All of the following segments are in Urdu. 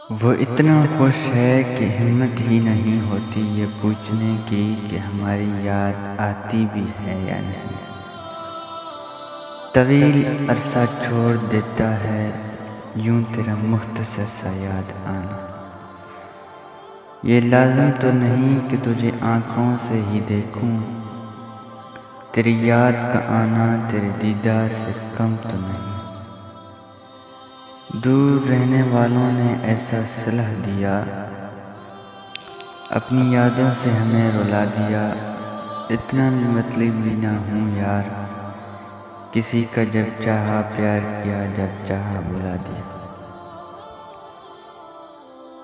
وہ اتنا خوش ہے کہ ہمت ہی نہیں ہوتی یہ پوچھنے کی کہ ہماری یاد آتی بھی ہے یا نہیں۔ طویل عرصہ چھوڑ دیتا ہے یوں تیرا مختصر سا یاد آنا۔ یہ لازم تو نہیں کہ تجھے آنکھوں سے ہی دیکھوں، تیری یاد کا آنا تیرے دیدار سے کم تو نہیں۔ دور رہنے والوں نے ایسا صلح دیا، اپنی یادوں سے ہمیں رلا دیا۔ اتنا بھی مطلبی نہ ہوں یار، کسی کا جب چاہا پیار کیا، جب چاہا بلا دیا۔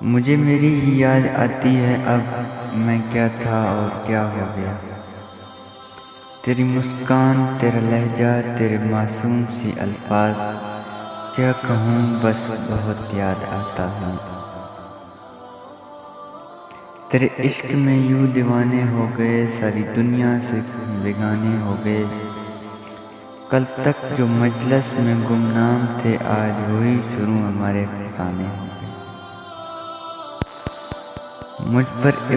مجھے میری ہی یاد آتی ہے اب میں کیا تھا اور کیا ہو گیا۔ تیری مسکان، تیرا لہجہ، تیرے معصوم سی الفاظ، کیا کہوں بس بہت یاد آتا ہوں۔ تیرے عشق میں یوں دیوانے ہو گئے، ساری دنیا سے بیگانے ہو گئے۔ کل تک جو مجلس میں گمنام تھے، آج وہی شروع ہمارے افسانے ہو گئے۔ مجھ پر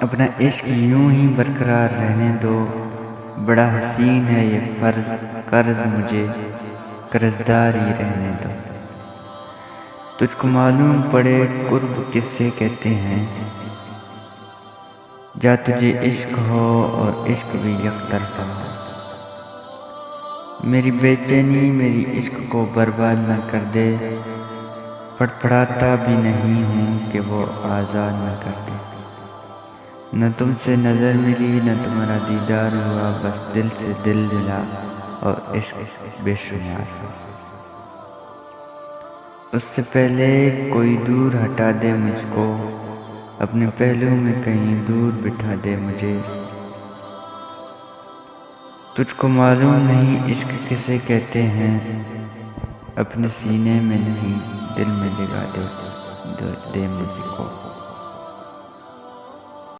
اپنا عشق یوں ہی برقرار رہنے دو، بڑا حسین ہے یہ قرض مجھے قرضدار ہی رہنے دو۔ تجھ کو معلوم پڑے قرب کس سے کہتے ہیں، جا تجھے عشق ہو اور عشق بھی یک طرفہ ہو۔ میری بے چینی میری عشق کو برباد نہ کر دے، پڑپڑاتا بھی نہیں ہوں کہ وہ آزاد نہ کر دے۔ نہ تم سے نظر ملی نہ تمہارا دیدار ہوا، بس دل سے دل ملا اور عشق بے شمار ہوا۔ اس سے پہلے کوئی دور ہٹا دے مجھ کو، اپنے پہلو میں کہیں دور بٹھا دے مجھے۔ تجھ کو معلوم نہیں عشق کسے کہتے ہیں، اپنے سینے میں نہیں دل میں جگا دے مجھ کو۔